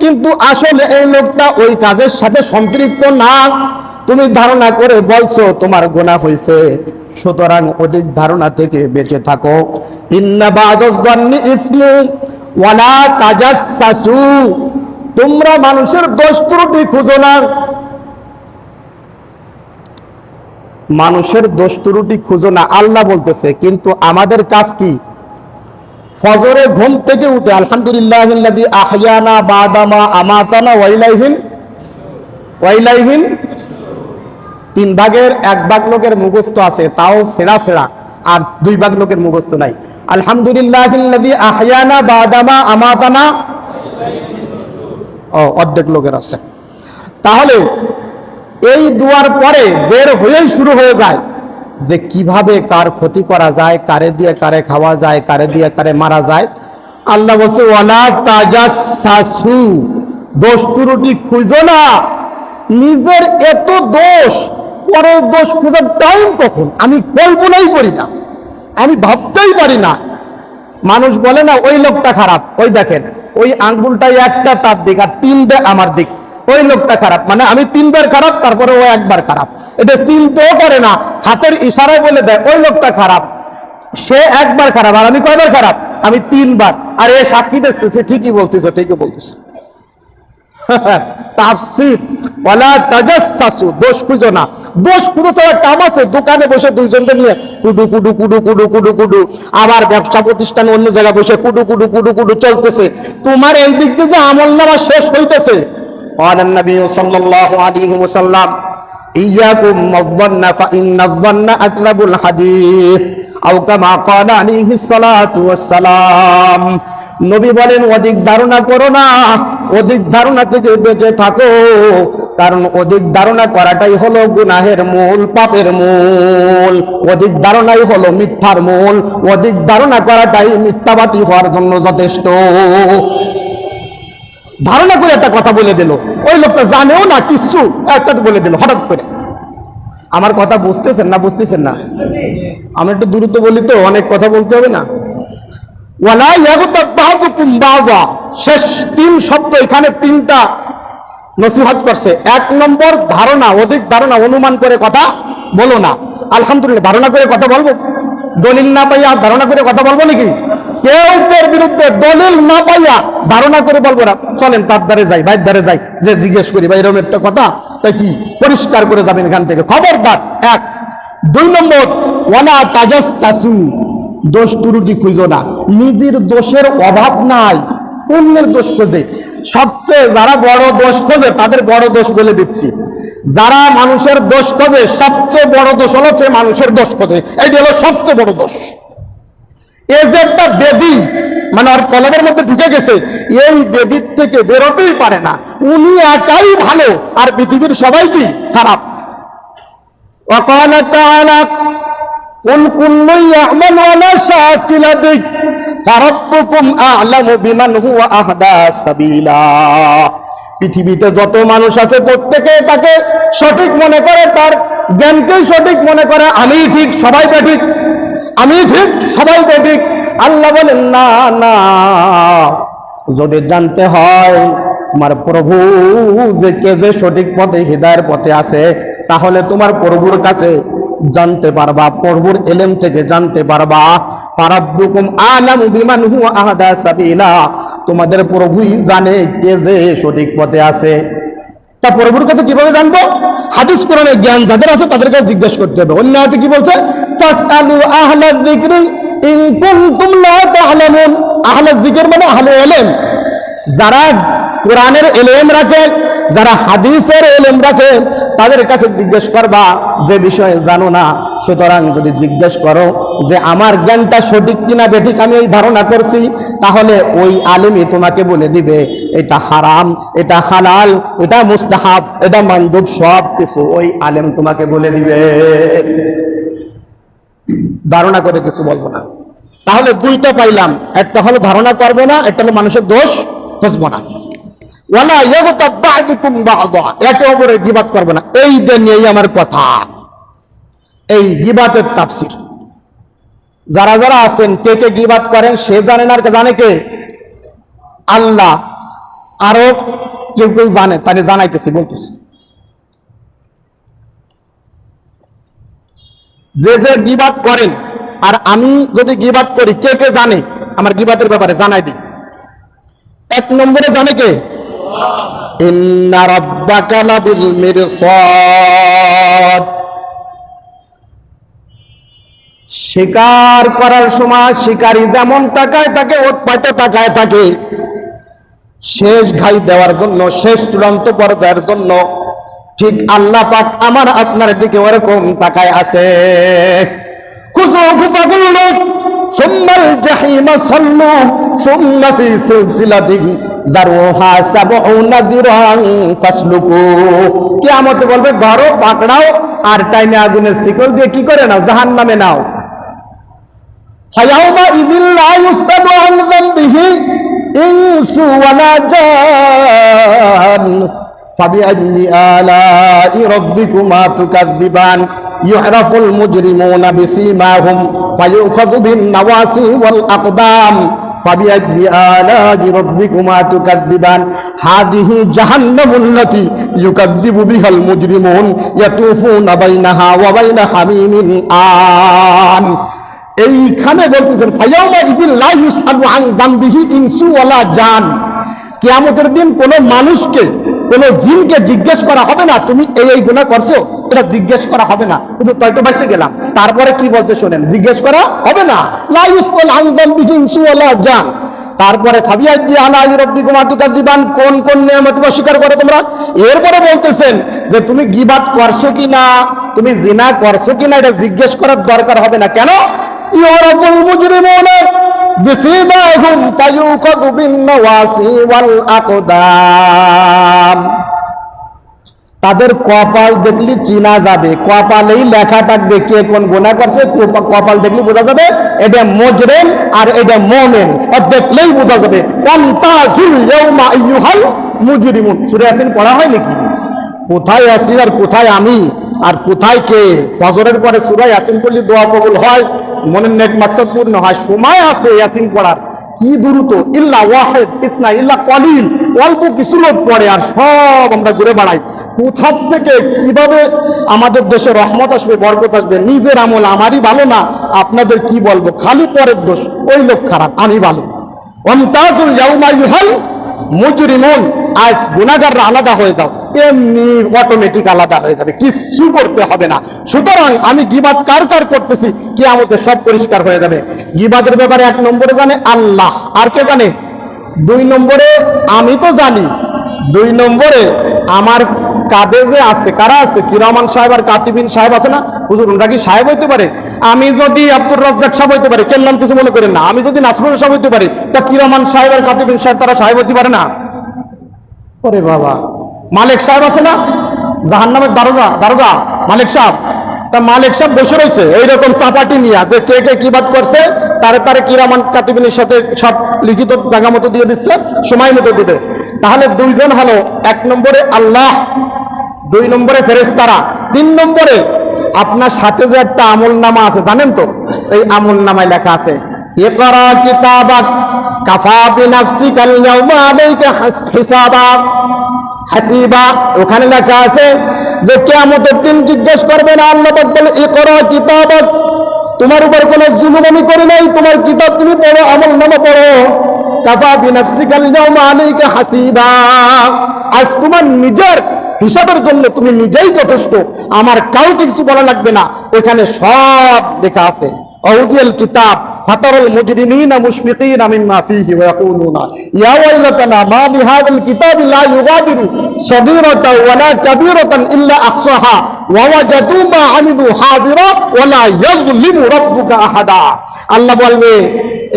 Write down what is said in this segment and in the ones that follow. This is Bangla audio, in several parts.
কিন্তু আসলে এই লোকটা ওই কাজের সাথে সম্পৃক্ত না, তুমি ধারণা করে বলছো তোমার গুনাহ হয়েছে, সুতরাং অধিক ধারণা থেকে বেঁচে থাকো। ইন্না বা'দাজ যান্নি ইসমু ওয়ালা তাজাসসু, তোমরা মানুষের দোষ ত্রুটি খুঁজো না, মানুষের দোষ ত্রুটি খুঁজো না আল্লাহ বলতেছে। কিন্তু আমাদের কাজ কি? ফজরে ঘুম থেকে উঠে আলহামদুলিল্লাহিল্লাযী আহইয়ানা বা'দা মা আমাতানা ওয়া ইলাইহিন, 3 ভাগের 1 ভাগ লোকের মুখস্থ আছে, তাও ছেঁড়া ছেঁড়া, আর 2 ভাগ লোকের মুখস্থ নাই। আলহামদুলিল্লাহিল্লাযী আহইয়ানা বা'দা মা আমাতানা, অর্ধেক লোকের আছে। তাহলে এই দুয়ার পরে বের হয়েই শুরু হয়ে যায় যে কিভাবে কার ক্ষতি করা যায়, কারে দিয়ে কারে খাওয়া যায়, কারে দিয়ে কারে মারা যায়। আল্লাহ বলছে ওয়ালা তাজাসসু, দোষ ত্রুটি খুঁজো না। নিজের এত দোষ, পরের দোষ খোঁজার টাইম কখন? আমি কল্পনাই করি না, আমি ভাবতেই পারি না। মানুষ বলে না ওই লোকটা খারাপ, ওই দেখেন ওই আঙ্গুলটাই একটা তার দিক আর 3টা আমার দিক, ওই লোকটা খারাপ, মানে আমি 3 বার খারাপ, তারপরে ও 1 বার খারাপ। এটা চিন্তাও করে না, হাতের ইশারায় বলে দেয় ওই লোকটা খারাপ, সে 1 বার খারাপ আর আমি কয়বার খারাপ? আমি 3 বার। আর এ সাক্ষী দিচ্ছে সে ঠিকই বলতেছে, ঠিকই বলতেছে। তাফসীর ওয়ালা তাজাসসু, দোষ খুঁজো না। দোষ খুঁজো ছাড়া কাম আছে? দোকানে বসে 2 জনকে নিয়ে kudu kudu kudu kudu kudu kudu, আবার ব্যবসা প্রতিষ্ঠানে অন্য জায়গায় বসে কুডু কুডু কুডু কুডু চলতেছে, তোমার এই দিক দিয়ে যে আমলনামা শেষ হইতেছে। ক্বালান নবী সাল্লাল্লাহু আলাইহি ওয়াসাল্লাম ইয়াকুম ওয়ায-যান্না ফাইন্নায-যান্না আকযাবুল হাদীস, আও কামা ক্বালা আলাইহিস সালাতু ওয়াস-সালাম। নবী বলেন অধিক ধারণা করো না, অধিক ধারণা থেকে বেঁচে থাকো, কারণ অধিক ধারণা করাটাই হলো গুনাহের মূল, পাপের মূল। অধিক ধারণাই হলো মিথ্যার মূল, অধিক ধারণা করাটাই মিথ্যাবাদী হওয়ার জন্য যথেষ্ট। ধারণা করে একটা কথা বলে দিল, ওই লোকটা জানেও না কিছু, একটা বলে দিল হঠাৎ করে। আমার কথা বুঝতেছেন না? বুঝতেছেন না? আমি একটু দ্রুত বলি তো, অনেক কথা বলতে হবে না। ওয়ালা ইয়াগতাব বা'দুকুম বা'দা, শেষ 3 শব্দ এখানে 3টা নসিহত করছে। 1 নম্বর ধারণা, অধিক ধারণা, অনুমান করে কথা বলো না। আলহামদুলিল্লাহ, ধারণা করে কথা বলবো? দলিল না পাইয়া ধারণা করে কথা বলবো নাকি? কেউ তোর বিরুদ্ধে দলিল না পাইয়া ধারণা করে বলবো না। চলেন তার দ্বারে যাই, ভাইয়ের দ্বারে যাই, যে জিজ্ঞেস করি ভাই এরকম একটা কথা, তাই কি পরিষ্কার করে যাবেন এখান থেকে, খবরদার। 1। 2 নম্বর ওয়ালা তাজাসসু, দোষ ত্রুটি খুঁজো না। নিজের দোষের অভাব নাই, অন্যের দোষ খোঁজে। সবচেয়ে যারা বড় দোষ খোঁজে তাদের বড় দোষ বলে দিচ্ছি। যারা মানুষের দোষ খোঁজে সবচেয়ে বড় দোষ হলো যে মানুষের দোষ খোঁজে, এইটা হলো সবচেয়ে বড় দোষ। এই যে একটা বেদী, মানে আর কলমের মধ্যে ঢুকে গেছে, এই বেদির থেকে বেরোতেই পারে না। উনি একাই ভালো আর পৃথিবীর সবাই কি খারাপ। ওয়াকালা তাআলা কুল কুল্লু ইয়া'মালু আলা শাকিলাতিহি ফারাব্বুকুম আ'লামু বিমান হুয়া আহদা সাবিলা। পৃথিবীতে যত মানুষ আছে প্রত্যেকে তাকে সঠিক মনে করে, তার জ্ঞানকেই সঠিক মনে করে, আমি ঠিক সবাই বেঠিক, আমি ঠিক সবাই বেঠিক। আল্লাহ বলেন না না, যদি জানতে হয় তোমার প্রভু যে কে যে সঠিক পথে হিদায়াতের পথে আছে, তাহলে তোমার প্রভুর কাছে জানতে পারবা, প্রভুর ইলম থেকে জানতে পারবা। ফারাব্বুকুম আ'লামু বিমান হুয়া আহদা সাবিলা, তোমাদের প্রভুই জানে কে যে সঠিক পথে আছে। তা প্রভুর কাছে কিভাবে জানবো? হাদিস কোরআনের জ্ঞান যাদের আছে তাদের কাছে জিজ্ঞেস করতে হবে। অন্য আয়াতে কি বলছে? ফাসআলু আহলায যিকরি ইন কুনতুম লা তা'লামুন। আহলায যিকর মানে আহলে ইলম, যারা কোরআনের ইলম রাখে, যারা হাদিসের ইলম রাখে, তাদের কাছে জিজ্ঞেস করবা যে বিষয়ে জানো না। সুতরাং যদি জিজ্ঞেস করো যে আমার জ্ঞানটা সঠিক কিনা বেঠিক আমি এই ধারণা করছি, তাহলে ওই আলেমই তোমাকে বলে দিবে এটা হারাম, এটা হালাল, এটা মুস্তাহাব, এটা মানদুব, সব কিছু ওই আলেম তোমাকে বলে দিবে। ধারণা করে কিছু বলবো না। তাহলে 2টা পাইলাম, একটা হলো ধারণা করবে না, একটা হলো মানুষের দোষ খুঁজবো না। ওয়ালা ইয়াগতাব বা'দুকুম বা'দা, একে অপরের গীবাত করবে না। এইটা নিয়েই আমার কথা, এই গীবাতের তাফসীর। যারা যারা আছেন কে কে গীবাত করেন সে জানেন, আর জানে কে? আল্লাহ। আরো কেউ কেউ জানে, তাই জানাইতেছি, বলতেছি। যে যে গীবাত করেন, আর আমি যদি গীবাত করি, কে কে জানে আমার গীবাতের ব্যাপারে? জানাই দিই। এক নম্বরে জানে কে? ইন্না রাব্বাকা লাবিল মিরসাদ। শিকার করার সময় শিকারী যেমন তাকায় থাকে, উৎপাত তাকায় থাকে, শেষ ঘাই দেওয়ার জন্য, শেষ চূড়ান্ত পর্যায়ের জন্য, ঠিক আল্লাহ পাক আমার আপনার দিকে ওরকম তাকায় আছে। খুযুহু ফাগুল্লু সুম্মাল জাহিমা সাল্লু সুম্মা ফি সিলসিলাতিন দারুহা সাবউনা দিরান ফাসলুকু। কিয়ামতে বলবে ধরো, পাকড়াও, আর টাইনে আগুনের শিকল দিয়ে কি করে নাও? জাহান্নামে নাও। ফায়াউমা ইযিল লা ইউসআলু আন যামবিহি ইনসু ওয়ালা জান ফাবিআইয়ি আলাই রাব্বিকুমা তুকাযযিবান ইউরাফুল মুজরিমুনা বিসীমাহুম ফায়ুখাযু বিন নাওয়াসি ওয়াল আকদাম ফাবিআইয়ি আলাই রাব্বিকুমা তুকাযযিবান হাযিহি জাহান্নামুল্লাতী ইউকাযযিবু বিহাল মুজরিমুন ইয়াতুফুনা বাইনাহা ওয়া বাইনা হামিমিন আন। এইখানে বলতেছেন ফায়াউমা ইযিল লা ইউসআলু আন যামবিহি ইনসু ওয়ালা জান। কিয়ামতের দিন কোন মানুষকে, কোন জিনকে জিজ্ঞেস করা হবে না তুমি এই গুনাহ করছো, এটা জিজ্ঞেস করা হবে না। কিন্তু তয়তো বাইসে গেলাম, তারপরে কি বলতে শোনেন, জিজ্ঞেস করা হবে না। লা ইউসআলু আন যামবিহি ইনসু ওয়ালা জান। তারপরে ফাবিআইয়ি আলাই রাব্বিকুমা তুকাযযিবান, কোন কোন নিয়ামতকে অস্বীকার করো তোমরা। এরপরে বলতেছেন যে তুমি গীবাত করছো কিনা, তুমি জিনা করছো কিনা, এটা জিজ্ঞেস করার দরকার হবে না। কেন? ইউরাফুল মুজরিমুনা বিসীমাহুম ফায়ুখাযু বিন নাওয়াসি ওয়াল আকদাম। তাদের কপাল দেখলি চিনা যাবে, কপালেই লেখা থাকবে কে কোন গুনাহ করছে। কপাল দেখলে বোঝা যাবে এটা মুজরিম আর এটা মুমিন, আর দেখলেই বোঝা যাবে। ওয়ান্তাজুল ইয়াউমা আইয়ুহাল মুজরিমুন। সূরা ইয়াসিন পড়া হয় নাকি? কোথায় আছি আর কোথায় আমি আর কোথায় কে? ফজরের পরে সূরা ইয়াসিন পড়লে দোয়া কবুল হয়, মনের নেক মাকসাদ পূর্ণ হয়। সময় আছে ইয়াসিন পড়ার, কি দ্রুত। ইল্লা ওয়াহিদ ইসনা ইল্লা কলিল, অল্প কিছু লোক পড়ে আর সব আমরা ঘুরে বেড়াই। কোথা থেকে কিভাবে আমাদের দেশে রহমত আসবে, বরকত আসবে? নিজের আমল আমারই ভালো না, আপনাদের কি বলবো? খালি পরের দোষ, ওই লোক খারাপ, আমি ভালো। ওয়ামতাজুল ইয়াউমা আইয়ুহাল মুজরিমুন। আজ গুনাহগাররা আলাদা হয়ে যাও, এমনি অটোমেটিক আলাদা হয়ে যাবে, কিছু করতে হবে না। সুতরাং আমি গীবাত কার কার করতেছি, কিয়ামতে সব পরিষ্কার হয়ে যাবে। গীবাতের ব্যাপারে এক নম্বরে জানে আল্লাহ, আর কে জানে? দুই নম্বরে আমি তো জানি, দুই নম্বরে আমার কাঁধে যে আছে, কারা আছে? কিরামান সাহেব আর কাতিবিন সাহেব আছে না? হুজুর ওনারা কি সাহেব হইতে পারে? আমি যদি আব্দুর রাজ্জাক সাহেব হইতে পারি, কেন নাম কিছু মনে করেন না। আমি যদি নাসরুল সাহেব হইতে পারি, তা কিরামান সাহেব আর কাতিবিন সাহেব তারা সাহেব হইতে পারে না? ওরে বাবা, মালিক সাহেব আছে না, জাহান্নামের দারোগা মালিক সাহেব। তা মালিক সাহেব বসে রয়েছে এইরকম চাপাটি নিয়ে, যে কে কে কি বাদ করছে তারে তারে কিরামান কাতিবিনের সাথে সব লিখিত জায়গা মতো দিয়ে দিচ্ছে, সময় মতো দিতে। তাহলে দুইজন হলো, এক নম্বরে আল্লাহ, দুই নম্বরে ফেরেশতারা, তিন নম্বরে আপনার সাথে যে একটা আমল নামা আছে জানেন তো? এই আমল নামায় লেখা আছে ইকরা কিতাবাক কাফা বিনাফসিকাল ইয়াউমা আলাইকা হিসাবা হাসিবা। ওখানে লেখা আছে যে কিয়ামতের দিন জিজ্ঞেস করবে না, আল্লাহ পাক বলে ইকরা কিতাবাক, তোমার উপর কোনো জুলুম আমি করি নাই, তোমার কিতাব তুমি পড়ো, আমল নামা পড়ো। কাফা বিনাফসিকাল ইয়াউমা আলাইকা হাসিবা, আজ তোমার নিজের হিসাবের জন্য তুমি নিজেই যথেষ্ট, আমার কাউকে কিছু বলা লাগবে না। ওইখানে সব লেখা আছে। আউযিল কিতাব ফাতারাল মুজরিমিনা মুশফিকিনা মিম্মা ফীহি ওয়া ইয়াকুলুনা ইয়া ওয়াইলাতানা মা লিহাযাল কিতাবি লা ইউগাদিরু সাগীরাতান ওয়ালা কাবীরাতান ইল্লা আহসাহা ওয়া ওয়াজাদু মা আমিলু হাযিরা ওয়া লা ইয়াযলিমু রাব্বুকা আহাদা। আল্লাহ বলবে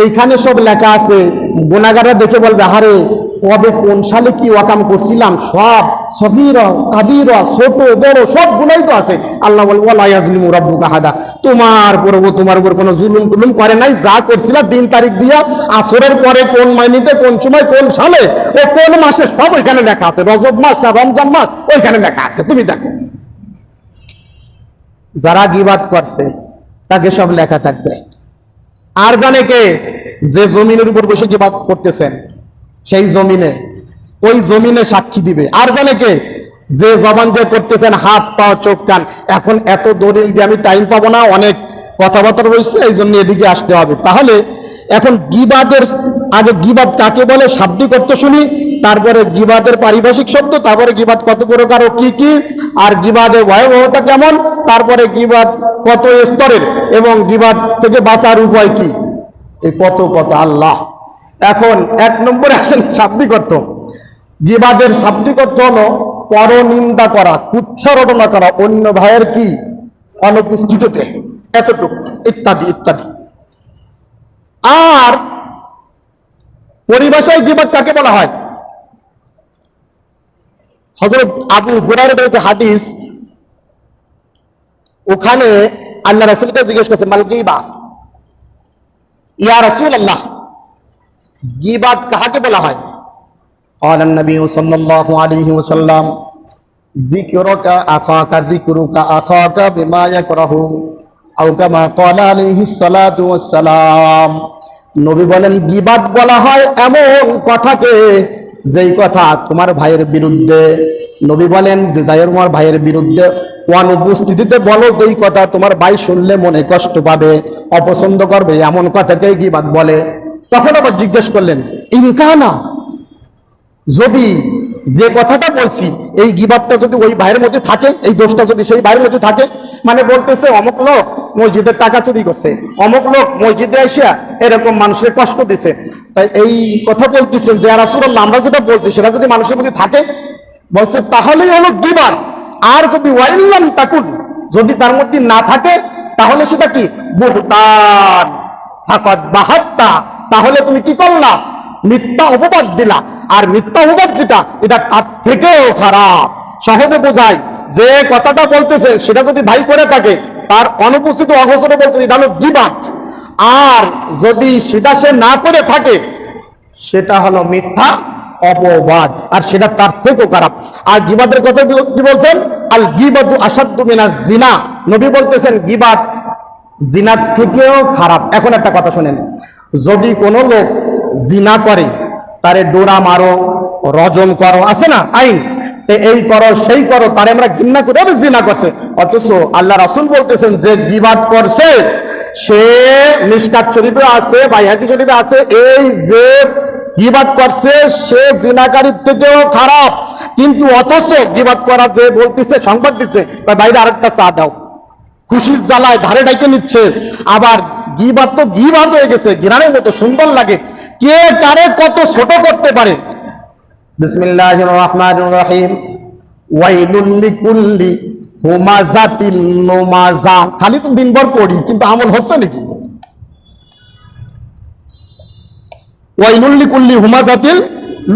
এইখানে সব লেখা আছে। গুনাহগাররা দেখে বলবে আরে কবে কোন সালে কি ওয়াকাম করছিলাম, সব সগীরা কাবীরা ছোট বড় সব গুনাহই তো আছে। আল্লাহ বলবে ওয়ালা ইয়াযলিমু রাব্বুকা আহাদা, তোমার উপর কোনো জুলুম করে নাই। যা করছিলা দিন তারিখ দিয়া, আসরের পরে কোন মাইনিতে কোন সময় কোন সালে ও কোন মাসে সব ওইখানে লেখা আছে। রজব মাস না রমজান মাস ওইখানে লেখা আছে, তুমি দেখো। যারা গীবাত করছে তাকে সব লেখা থাকবে। আর জানে কে? যে জমিনের উপর বসে গীবাত করতেছেন, সেই জমিনে ওই জমিনে সাক্ষী দিবে। আর জানে কে? যে জবান দিয়ে করতেছেন, হাত পা চোখ কান। এখন এত দলিল দিয়ে আমি টাইম পাবো না, অনেক কথাবার্তা রয়েছে, এই জন্য এদিকে আসতে হবে। তাহলে এখন গিবাদের আগে গিবাদ কাকে বলে শাব্দিক অর্থ শুনি, তারপরে গিবাদের পারিভাষিক শব্দ, তারপরে গিবাদ কত প্রকার ও কি কি, আর গিবাদের ভয়াবহতা কেমন, তারপরে গিবাদ কত স্তরের এবং গিবাদ থেকে বাঁচার উপায় কি, এই কত কত আল্লাহ। এখন এক নম্বরে আসেন শাব্দিক অর্থ। গিবাদের শাব্দিক অর্থ হলো পরনিন্দা করা, কুৎসা করা অন্য ভাইয়ের কি অনুপস্থিতিতে, এতটুকু ইত্যাদি ইত্যাদি। আর পরিভাষায় গিবাদ কাকে বলা হয়? হযরত আবু হুরায়রার যে হাদিস, ওখানে আল্লাহ রাসূলকে জিজ্ঞেস করছে মাল গীবা, ইয়া রাসূলুল্লাহ গীবাত কাকে বলা হয়? قال النبي صلى الله عليه وسلم ذكرك اخاك ذكرك اخاك بما يكره او كما قال عليه الصلاه والسلام। নবী বলেন গীবাত বলা হয় এমন কথাকে যেই কথা তোমার ভাইয়ের বিরুদ্ধে, নবী বলেন যে তোমার ভাইয়ের বিরুদ্ধে অনুপস্থিতিতে বলো যেই কথা তোমার ভাই শুনলে মনে কষ্ট পাবে, অপছন্দ করবে, এমন কথাকেই গীবাত বলে। তখন আবার জিজ্ঞেস করলেন ইনকানা, যদি যে কথাটা বলছি এই গীবাতটা যদি ওই ভাইয়ের মধ্যে থাকে, এই দোষটা যদি সেই ভাইয়ের মধ্যে থাকে, মানে বলতেছে অমুক লোক মসজিদের টাকা চুরি করছে, অমুক লোক মসজিদে এসে এরকম মানুষের কষ্ট দিছে, তাই এই কথা বলতেছেন যে রাসূলুল্লাহ আমরা যেটা বলছি সেটা যদি মানুষের মধ্যে থাকে, বলছে তাহলেই হলো গীবাত। আর যদি ওয়াইল্লাম তাকুন, যদি তার মধ্যে না থাকে, তাহলে সেটা কি বুহতান ফাকাদ বাহাত্তা, তাহলে তুমি কি করলা? মিথ্যা অপবাদ দিলা। আর মিথ্যা অপবাদ যেটা, এটা তার থেকেও খারাপ। সহজে বোঝায়, যে কথাটা বলতেছে সেটা যদি ভাই করে থাকে, তার অনুপস্থিত অগোচরে বলতে এটা হলো গীবাত। আর যদি সেটা সে না করে থাকে, সেটা হলো মিথ্যা অপবাদ, আর সেটা তার থেকেও খারাপ। আর গীবাতের কথা কি বলছেন? আল গীবাতু আসাদ্দু মিনাজ জিনা, নবী বলতেছেন গীবাত জিনার থেকেও খারাপ। এখন একটা কথা শুনেন, যদি কোনো লোক জিনা করে, তারে ডোরা মারো, রজম করো, আছে না আইন, এই করো সেই করো, তারে আমরা ঘৃণা করে জিনা করছে, অথচ আল্লাহ রাসূল বলতেছেন যে গীবাত করছে সে মিশকাত শরীফে আছে, বাইহাকি শরীফে আছে, এই যে গীবাত করছে সে জিনাকারীর থেকেও খারাপ। কিন্তু অথচ গীবাত করা যে বলতেছে, সংবাদ দিচ্ছে, বাইরে আরেকটা চা দাও, খুশির জ্বালায় ধারে ডাইকে নিচ্ছে। আবার গীবাত তো গীবাত হয়ে গেছে, ঘৃণার মতো সুন্দর লাগে, কে কারে কত ছোট করতে পারে। বিসমিল্লাহির রহমানির রহিম, ওয়াইলুল লিকুল্লি হুমাযাতিল লুমাযা। খালি তো দিনভর পড়ি, কিন্তু আমল হচ্ছে নাকি? ওয়াইলুল লিকুল্লি হুমাযাতিল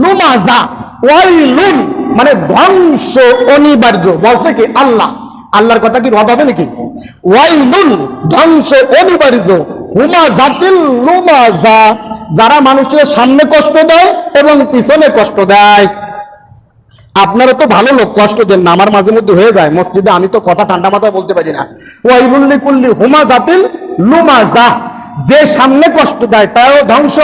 লুমাযা, ওয়াইলুন মানে ধ্বংস অনিবার্য, বলছে কি আল্লাহ। আল্লাহর কথা কি রদ হবে নাকি? ওয়াইলুন ধ্বংস অনিবার্য, হুমাযাতিল লুমাযা যারা মানুষের সামনে কষ্ট দেয় এবং পিছনে কষ্ট দেয়। আপনারা তো ভালো লোক, কষ্ট দেন না, আমার মাঝে মধ্যে হয়ে যায় মসজিদে, আমি তো কথা ঠান্ডা মাথায় বলতে পারি না। ওয়াইলুল লিকুল্লি হুমাযাতিল লুমাযা, যে সামনে কষ্ট দেয় তাও ধ্বংস,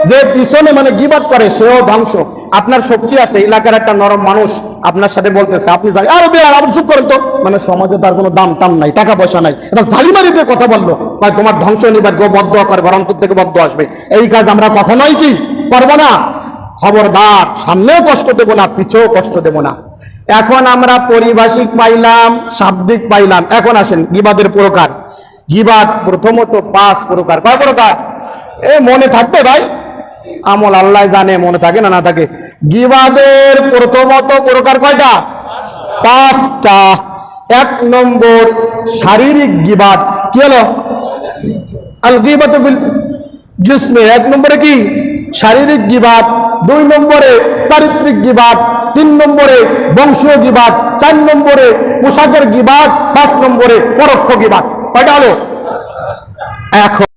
যে পিছনে মানে গীবাত করে সেও ধ্বংস। আপনার শক্তি আছে, এলাকার একটা নরম মানুষ আপনার সাথে বলতেছে, আপনি যাই আর বেয়ার আপনি চুপ করেন তো, মানে সমাজে তার কোনো দাম টাম নাই, টাকা পয়সা নাই, এটা জালিমারি দিয়ে কথা বললো, তোমার ধ্বংস নিবার যে বদ্ধ করে, অন্তর থেকে বদ্ধ আসবে। এই কাজ আমরা কখনোই কি করবো না। খবরদার, সামনেও কষ্ট দেব না, পিছেও কষ্ট দেব না। এখন আমরা পরিভাষিক পাইলাম, শাব্দিক পাইলাম। এখন আসেন গীবাতের প্রকার। গীবাত প্রথমত 5 প্রকার। কয় প্রকার? এ মনে থাকবে ভাই, আমল আল্লাহ জানে মনে থাকে না না থাকে। গীবাতের প্রথমত প্রকার কয়টা? 5টা। 1 নম্বর শারীরিক গীবাত। কি হলো? আল গীবাতু বিল জিসমি। 1 নম্বরে কি? শারীরিক গীবাত। 2 নম্বরে চারিত্রিক গীবাত। 3 নম্বরে বংশীয় গীবাত। 4 নম্বরে পোশাকের গীবাত। 5 নম্বরে পরোক্ষ গীবাত। কয়টা হলো? এখন